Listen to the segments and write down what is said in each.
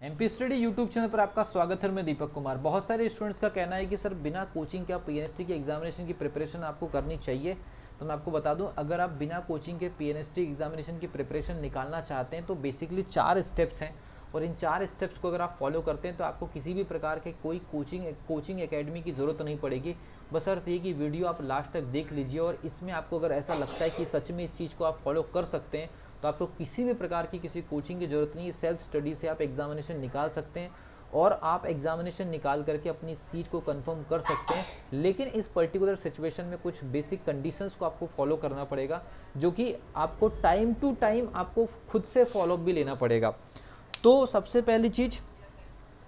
MP study YouTube channel पर आपका स्वागत है। मैं दीपक कुमार। बहुत सारे स्टूडेंट्स का कहना है कि सर बिना कोचिंग के आप पीएनएसटी की एग्जामिनेशन की प्रिपरेशन आपको करनी चाहिए। तो मैं आपको बता दूं, अगर आप बिना कोचिंग के पीएनएसटी एग्जामिनेशन की प्रिपरेशन निकालना चाहते हैं तो बेसिकली 4 स्टेप्स हैं और इन 4 स्टेप्स को अगर आप फॉलो करते हैं तो आपको किसी भी प्रकार के कोई कोचिंग एकेडमी की ज़रूरत नहीं पड़ेगी। बस अर्थ ये कि वीडियो आप लास्ट तक देख लीजिए और इसमें आपको अगर ऐसा लगता है कि सच में इस चीज़ को आप फॉलो कर सकते हैं तो आपको किसी भी प्रकार की किसी कोचिंग की ज़रूरत नहीं है। सेल्फ स्टडी से आप एग्जामिनेशन निकाल सकते हैं और आप एग्जामिनेशन निकाल करके अपनी सीट को कंफर्म कर सकते हैं। लेकिन इस पर्टिकुलर सिचुएशन में कुछ बेसिक कंडीशंस को आपको फॉलो करना पड़ेगा, जो कि आपको टाइम टू टाइम आपको खुद से फॉलो भी लेना पड़ेगा। तो सबसे पहली चीज़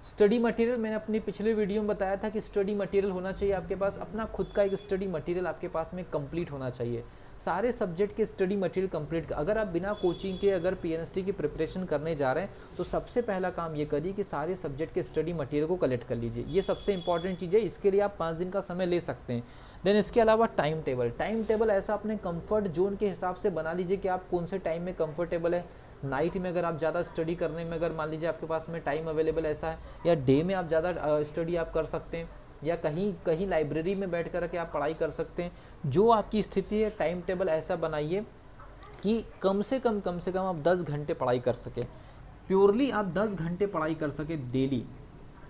स्टडी मटेरियल। मैंने अपनी पिछले वीडियो में बताया था कि स्टडी मटेरियल होना चाहिए आपके पास, अपना खुद का एक स्टडी मटेरियल आपके पास में कंप्लीट होना चाहिए। सारे सब्जेक्ट के स्टडी मटेरियल कंप्लीट। अगर आप बिना कोचिंग के अगर पीएनएसटी की प्रिपरेशन करने जा रहे हैं तो सबसे पहला काम ये करिए कि सारे सब्जेक्ट के स्टडी मटेरियल को कलेक्ट कर लीजिए। ये सबसे इंपॉर्टेंट चीज़ है। इसके लिए आप 5 दिन का समय ले सकते हैं। देन इसके अलावा टाइम टेबल ऐसा अपने कंफर्ट जोन के हिसाब से बना लीजिए कि आप कौन से टाइम में कंफर्टेबल है। नाइट में अगर आप ज़्यादा स्टडी करने में अगर मान लीजिए आपके पास में टाइम अवेलेबल ऐसा है, या डे में आप ज़्यादा स्टडी आप कर सकते हैं, या कहीं लाइब्रेरी में बैठ कर के आप पढ़ाई कर सकते हैं। जो आपकी स्थिति है, टाइम टेबल ऐसा बनाइए कि कम से कम आप 10 घंटे पढ़ाई कर सकें। प्योरली आप 10 घंटे पढ़ाई कर सकें डेली,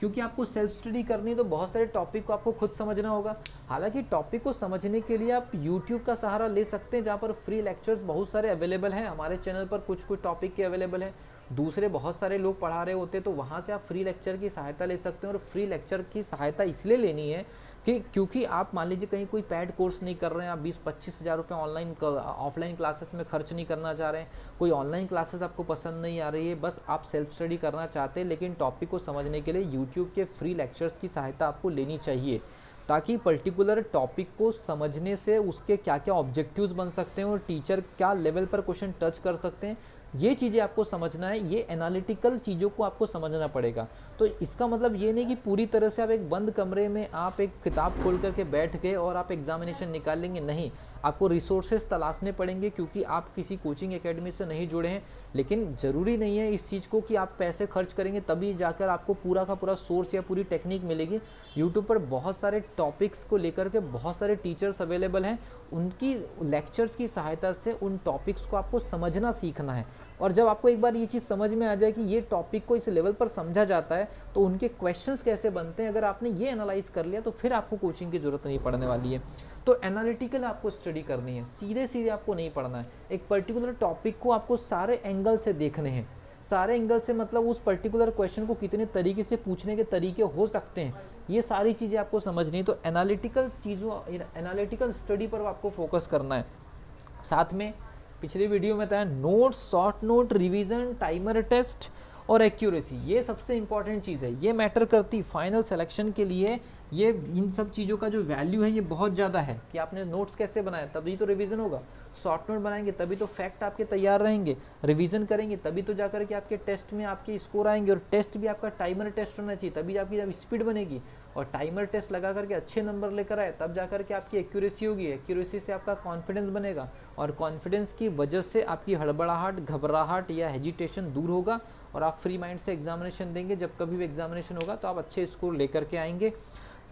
क्योंकि आपको सेल्फ स्टडी करनी है तो बहुत सारे टॉपिक को आपको खुद समझना होगा। हालांकि टॉपिक को समझने के लिए आप YouTube का सहारा ले सकते हैं, जहाँ पर फ्री लेक्चर्स बहुत सारे अवेलेबल हैं। हमारे चैनल पर कुछ टॉपिक के अवेलेबल हैं, दूसरे बहुत सारे लोग पढ़ा रहे होते हैं, तो वहाँ से आप फ्री लेक्चर की सहायता ले सकते हैं। और फ्री लेक्चर की सहायता इसलिए लेनी है कि क्योंकि आप मान लीजिए कहीं कोई पेड कोर्स नहीं कर रहे हैं, आप 20-25 हज़ार रुपये ऑफलाइन क्लासेस में खर्च नहीं करना चाह रहे हैं, कोई ऑनलाइन क्लासेस आपको पसंद नहीं आ रही है, बस आप सेल्फ स्टडी करना चाहते हैं, लेकिन टॉपिक को समझने के लिए यूट्यूब के फ्री लेक्चर्स की सहायता आपको लेनी चाहिए, ताकि पर्टिकुलर टॉपिक को समझने से उसके क्या क्या ऑब्जेक्टिव्स बन सकते हैं और टीचर क्या लेवल पर क्वेश्चन टच कर सकते हैं, ये चीज़ें आपको समझना है। ये एनालिटिकल चीज़ों को आपको समझना पड़ेगा। तो इसका मतलब ये नहीं कि पूरी तरह से आप एक बंद कमरे में आप एक किताब खोल करके बैठ गए और आप एग्जामिनेशन निकालेंगे, नहीं। आपको रिसोर्सेज तलाशने पड़ेंगे, क्योंकि आप किसी कोचिंग एकेडमी से नहीं जुड़े हैं। लेकिन ज़रूरी नहीं है इस चीज़ को कि आप पैसे खर्च करेंगे तभी जाकर आपको पूरा का पूरा सोर्स या पूरी टेक्निक मिलेगी। यूट्यूब पर बहुत सारे टॉपिक्स को लेकर के बहुत सारे टीचर्स अवेलेबल हैं, उनकी लेक्चर्स की सहायता से उन टॉपिक्स को आपको समझना सीखना है। और जब आपको एक बार ये चीज़ समझ में आ जाए कि ये टॉपिक को इस लेवल पर समझा जाता है तो उनके क्वेश्चंस कैसे बनते हैं, अगर आपने ये एनालाइज कर लिया तो फिर आपको कोचिंग की ज़रूरत नहीं पड़ने वाली है। तो एनालिटिकल आपको स्टडी करनी है, सीधे सीधे आपको नहीं पढ़ना है। एक पर्टिकुलर टॉपिक को आपको सारे एंगल से देखने हैं। सारे एंगल से मतलब उस पर्टिकुलर क्वेश्चन को कितने तरीके से पूछने के तरीके हो सकते हैं, ये सारी चीज़ें आपको समझनी है। तो एनालिटिकल स्टडी पर आपको फोकस करना है। साथ में पिछली वीडियो में बताया notes, short note, revision, timer test और एक्यूरेसी, ये सबसे इंपॉर्टेंट चीज़ है। ये मैटर करती फाइनल सिलेक्शन के लिए। ये इन सब चीज़ों का जो वैल्यू है ये बहुत ज़्यादा है कि आपने नोट्स कैसे बनाया तभी तो रिवीजन होगा, शॉर्ट नोट बनाएंगे तभी तो फैक्ट आपके तैयार रहेंगे, रिवीजन करेंगे तभी तो जाकर के आपके टेस्ट में आपके स्कोर आएंगे। और टेस्ट भी आपका टाइमर टेस्ट होना चाहिए, तभी आपकी जब स्पीड बनेगी। और टाइमर टेस्ट लगा करके अच्छे नंबर लेकर आए तब जाकर के आपकी एक्यूरेसी होगी। एक्यूरेसी से आपका कॉन्फिडेंस बनेगा और कॉन्फिडेंस की वजह से आपकी हड़बड़ाहट, घबराहट या हेजिटेशन दूर होगा और आप फ्री माइंड से एग्जामिनेशन देंगे। जब कभी भी एग्जामिनेशन होगा तो आप अच्छे स्कोर लेकर के आएंगे।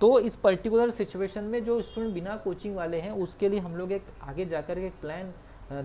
तो इस पर्टिकुलर सिचुएशन में जो स्टूडेंट बिना कोचिंग वाले हैं उसके लिए हम लोग एक आगे जाकर के एक प्लान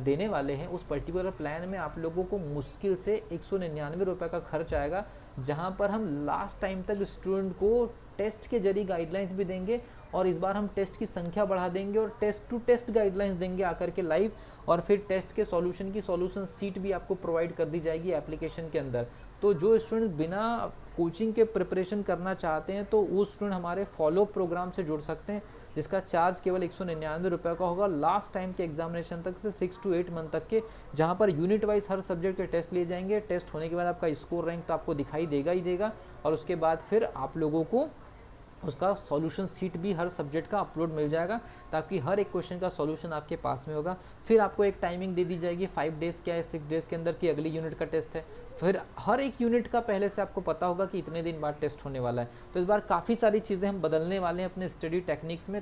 देने वाले हैं। उस पर्टिकुलर प्लान में आप लोगों को मुश्किल से 199 रुपये का खर्च आएगा, जहां पर हम लास्ट टाइम तक स्टूडेंट को टेस्ट के जरिए गाइडलाइंस भी देंगे और इस बार हम टेस्ट की संख्या बढ़ा देंगे और टेस्ट टू टेस्ट गाइडलाइंस देंगे आकर के लाइव। और फिर टेस्ट के सॉल्यूशन सीट भी आपको प्रोवाइड कर दी जाएगी एप्लीकेशन के अंदर। तो जो स्टूडेंट बिना कोचिंग के प्रिपरेशन करना चाहते हैं तो वो स्टूडेंट हमारे फॉलो प्रोग्राम से जुड़ सकते हैं, जिसका चार्ज केवल 199 रुपये का होगा लास्ट टाइम के एग्जामिनेशन तक से 6 to 8 मंथ तक के, जहां पर यूनिट वाइज हर सब्जेक्ट के टेस्ट लिए जाएंगे। टेस्ट होने के बाद आपका स्कोर रैंक तो आपको दिखाई देगा ही देगा और उसके बाद फिर आप लोगों को उसका सॉल्यूशन सीट भी हर सब्जेक्ट का अपलोड मिल जाएगा, ताकि हर एक क्वेश्चन का सॉल्यूशन आपके पास में होगा। फिर आपको एक टाइमिंग दे दी जाएगी 5 डेज़ क्या है 6 डेज़ के अंदर की अगली यूनिट का टेस्ट है, फिर हर एक यूनिट का पहले से आपको पता होगा कि इतने दिन बाद टेस्ट होने वाला है। तो इस बार काफ़ी सारी चीज़ें हम बदलने वाले हैं अपने स्टडी टेक्निक्स में,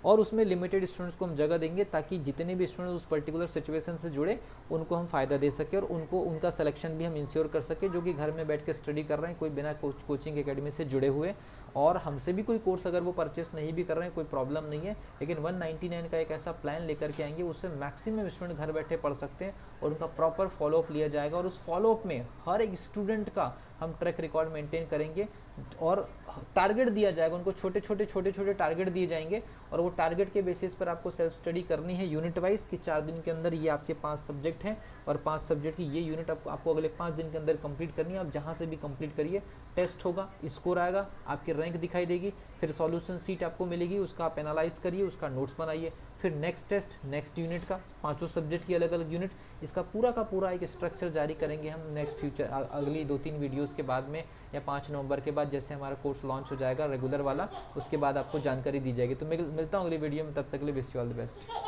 और उसमें लिमिटेड स्टूडेंट्स को हम जगह देंगे ताकि जितने भी स्टूडेंट उस पर्टिकुलर सिचुएशन से जुड़े उनको हम फ़ायदा दे सकें और उनको उनका सिलेक्शन भी हम इंश्योर कर सकें, जो कि घर में बैठ के स्टडी कर रहे हैं, कोई बिना कोचिंग एकेडमी से जुड़े हुए, और हमसे भी कोई कोर्स अगर वो परचेस नहीं भी कर रहे हैं कोई प्रॉब्लम नहीं है, लेकिन 199 का एक ऐसा प्लान लेकर के आएंगे उससे मैक्सिमम स्टूडेंट घर बैठे पढ़ सकते हैं और उनका प्रॉपर फॉलोअप लिया जाएगा। और उस फॉलोअप में हर एक स्टूडेंट का हम ट्रैक रिकॉर्ड मेंटेन करेंगे और टारगेट दिया जाएगा, उनको छोटे छोटे टारगेट दिए जाएंगे और वो टारगेट के बेसिस पर आपको सेल्फ स्टडी करनी है यूनिट वाइज कि 4 दिन के अंदर ये आपके 5 सब्जेक्ट हैं और 5 सब्जेक्ट की ये यूनिट आपको अगले 5 दिन के अंदर कंप्लीट करनी है। आप जहाँ से भी कंप्लीट करिए, टेस्ट होगा, स्कोर आएगा, आपकी रैंक दिखाई देगी, फिर सॉल्यूशन सीट आपको मिलेगी, उसका आप एनालाइज करिए, उसका नोट्स बनाइए, फिर नेक्स्ट टेस्ट नेक्स्ट यूनिट का 5 सब्जेक्ट की अलग अलग यूनिट, इसका पूरा का पूरा एक स्ट्रक्चर जारी करेंगे हम नेक्स्ट फ्यूचर अगली 2-3 वीडियोस के बाद में, या 5 नवंबर के बाद जैसे हमारा कोर्स लॉन्च हो जाएगा रेगुलर वाला, उसके बाद आपको जानकारी दी जाएगी। तो मैं मिलता हूँ अगली वीडियो में, तब तक के लिए wish you all the best.